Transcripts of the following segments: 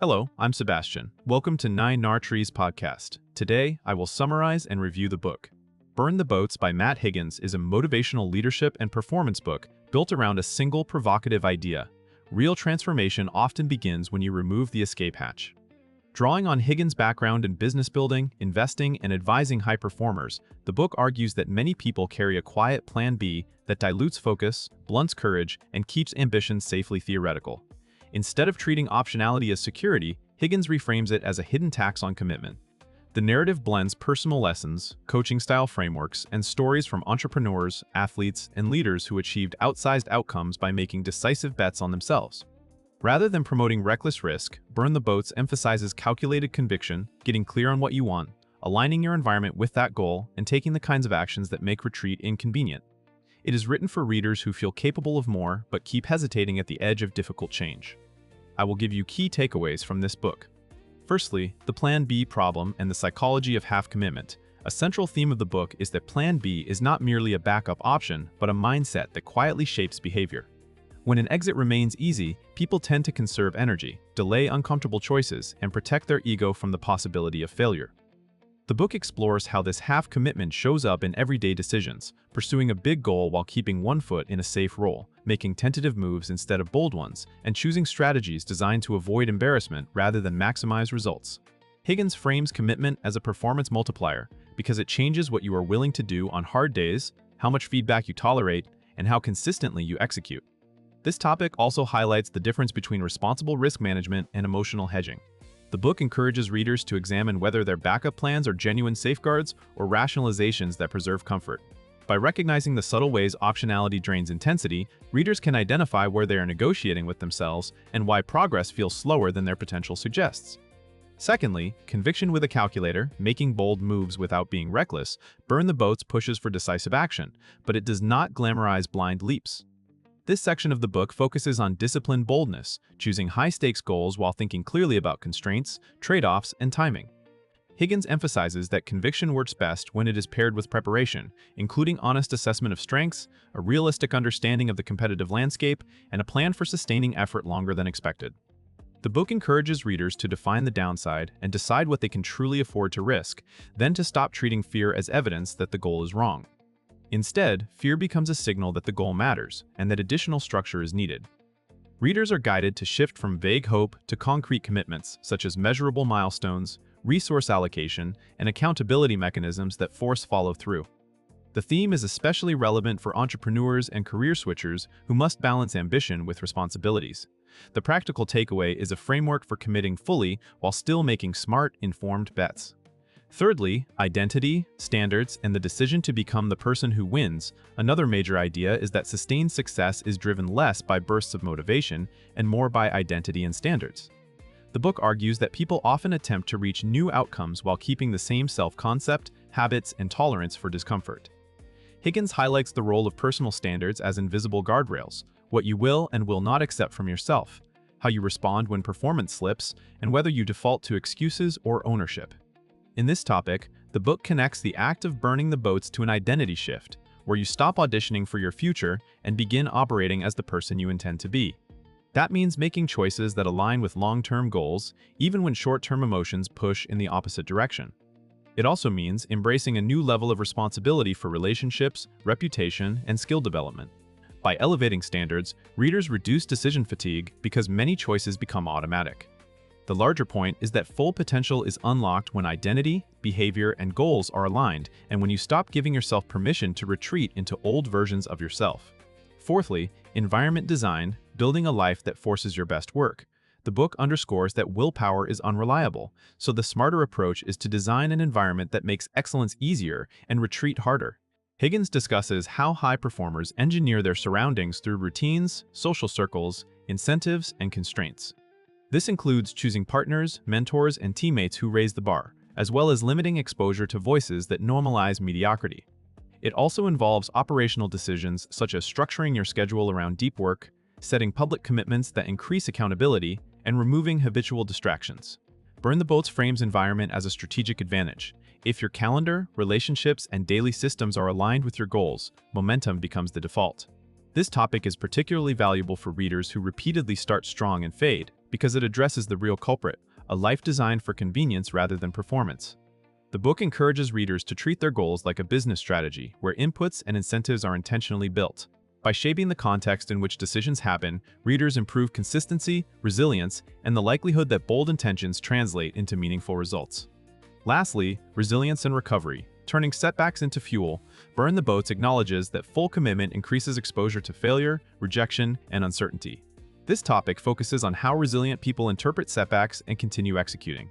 Hello, I'm Sebastian. Welcome to Nine Nar Trees podcast. Today, I will summarize and review the book. Burn the Boats by Matt Higgins is a motivational leadership and performance book built around a single provocative idea. Real transformation often begins when you remove the escape hatch. Drawing on Higgins' background in business building, investing, and advising high performers, the book argues that many people carry a quiet plan B that dilutes focus, blunts courage, and keeps ambition safely theoretical. Instead of treating optionality as security, Higgins reframes it as a hidden tax on commitment. The narrative blends personal lessons, coaching-style frameworks, and stories from entrepreneurs, athletes, and leaders who achieved outsized outcomes by making decisive bets on themselves. Rather than promoting reckless risk, Burn the Boats emphasizes calculated conviction, getting clear on what you want, aligning your environment with that goal, and taking the kinds of actions that make retreat inconvenient. It is written for readers who feel capable of more but keep hesitating at the edge of difficult change. I will give you key takeaways from this book. Firstly, the Plan B problem and the psychology of half commitment. A central theme of the book is that Plan B is not merely a backup option, but a mindset that quietly shapes behavior. When an exit remains easy, people tend to conserve energy, delay uncomfortable choices, and protect their ego from the possibility of failure. The book explores how this half-commitment shows up in everyday decisions, pursuing a big goal while keeping one foot in a safe role, making tentative moves instead of bold ones, and choosing strategies designed to avoid embarrassment rather than maximize results. Higgins frames commitment as a performance multiplier because it changes what you are willing to do on hard days, how much feedback you tolerate, and how consistently you execute. This topic also highlights the difference between responsible risk management and emotional hedging. The book encourages readers to examine whether their backup plans are genuine safeguards or rationalizations that preserve comfort. By recognizing the subtle ways optionality drains intensity, readers can identify where they are negotiating with themselves and why progress feels slower than their potential suggests. Secondly, conviction with a calculator, making bold moves without being reckless. Burn the Boats pushes for decisive action, but it does not glamorize blind leaps. This section of the book focuses on disciplined boldness, choosing high-stakes goals while thinking clearly about constraints, trade-offs, and timing. Higgins emphasizes that conviction works best when it is paired with preparation, including honest assessment of strengths, a realistic understanding of the competitive landscape, and a plan for sustaining effort longer than expected. The book encourages readers to define the downside and decide what they can truly afford to risk, then to stop treating fear as evidence that the goal is wrong. Instead, fear becomes a signal that the goal matters and that additional structure is needed. Readers are guided to shift from vague hope to concrete commitments, such as measurable milestones, resource allocation, and accountability mechanisms that force follow-through. The theme is especially relevant for entrepreneurs and career switchers who must balance ambition with responsibilities. The practical takeaway is a framework for committing fully while still making smart, informed bets. Thirdly, identity, standards, and the decision to become the person who wins. Another major idea is that sustained success is driven less by bursts of motivation and more by identity and standards. The book argues that people often attempt to reach new outcomes while keeping the same self-concept, habits, and tolerance for discomfort. Higgins highlights the role of personal standards as invisible guardrails, what you will and will not accept from yourself, how you respond when performance slips, and whether you default to excuses or ownership. In this topic, the book connects the act of burning the boats to an identity shift, where you stop auditioning for your future and begin operating as the person you intend to be. That means making choices that align with long-term goals, even when short-term emotions push in the opposite direction. It also means embracing a new level of responsibility for relationships, reputation, and skill development. By elevating standards, readers reduce decision fatigue because many choices become automatic. The larger point is that full potential is unlocked when identity, behavior, and goals are aligned, and when you stop giving yourself permission to retreat into old versions of yourself. Fourthly, environment design, building a life that forces your best work. The book underscores that willpower is unreliable, so the smarter approach is to design an environment that makes excellence easier and retreat harder. Higgins discusses how high performers engineer their surroundings through routines, social circles, incentives, and constraints. This includes choosing partners, mentors, and teammates who raise the bar, as well as limiting exposure to voices that normalize mediocrity. It also involves operational decisions such as structuring your schedule around deep work, setting public commitments that increase accountability, and removing habitual distractions. Burn the Boats frames environment as a strategic advantage. If your calendar, relationships, and daily systems are aligned with your goals, momentum becomes the default. This topic is particularly valuable for readers who repeatedly start strong and fade, because it addresses the real culprit, a life designed for convenience rather than performance. The book encourages readers to treat their goals like a business strategy, where inputs and incentives are intentionally built. By shaping the context in which decisions happen, readers improve consistency, resilience, and the likelihood that bold intentions translate into meaningful results. Lastly, resilience and recovery. Turning setbacks into fuel, Burn the Boats acknowledges that full commitment increases exposure to failure, rejection, and uncertainty. This topic focuses on how resilient people interpret setbacks and continue executing.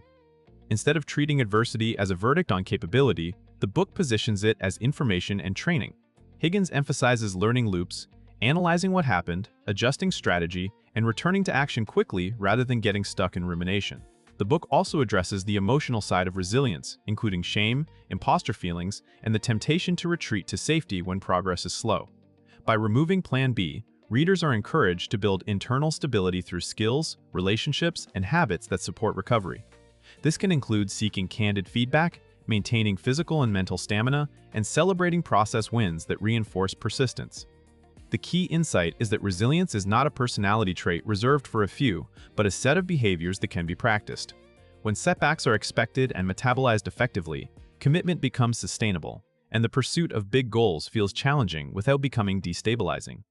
Instead of treating adversity as a verdict on capability, the book positions it as information and training. Higgins emphasizes learning loops, analyzing what happened, adjusting strategy, and returning to action quickly rather than getting stuck in rumination. The book also addresses the emotional side of resilience, including shame, imposter feelings, and the temptation to retreat to safety when progress is slow. By removing Plan B, readers are encouraged to build internal stability through skills, relationships, and habits that support recovery. This can include seeking candid feedback, maintaining physical and mental stamina, and celebrating process wins that reinforce persistence. The key insight is that resilience is not a personality trait reserved for a few, but a set of behaviors that can be practiced. When setbacks are expected and metabolized effectively, commitment becomes sustainable, and the pursuit of big goals feels challenging without becoming destabilizing.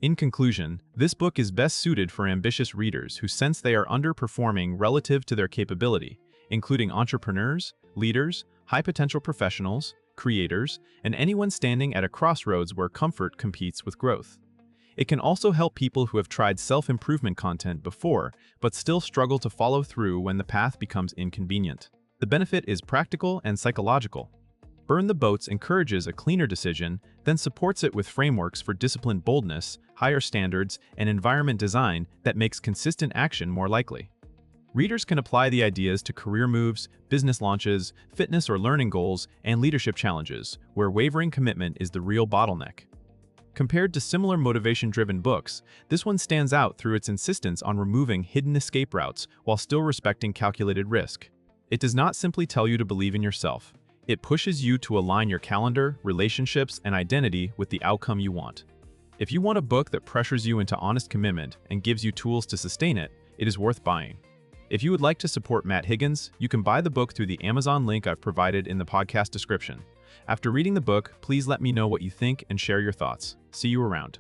In conclusion, this book is best suited for ambitious readers who sense they are underperforming relative to their capability, including entrepreneurs, leaders, high-potential professionals, creators, and anyone standing at a crossroads where comfort competes with growth. It can also help people who have tried self-improvement content before, but still struggle to follow through when the path becomes inconvenient. The benefit is practical and psychological. Burn the Boats encourages a cleaner decision, then supports it with frameworks for disciplined boldness, higher standards, and environment design that makes consistent action more likely. Readers can apply the ideas to career moves, business launches, fitness or learning goals, and leadership challenges, where wavering commitment is the real bottleneck. Compared to similar motivation-driven books, this one stands out through its insistence on removing hidden escape routes while still respecting calculated risk. It does not simply tell you to believe in yourself. It pushes you to align your calendar, relationships, and identity with the outcome you want. If you want a book that pressures you into honest commitment and gives you tools to sustain it, it is worth buying. If you would like to support Matt Higgins, you can buy the book through the Amazon link I've provided in the podcast description. After reading the book, please let me know what you think and share your thoughts. See you around.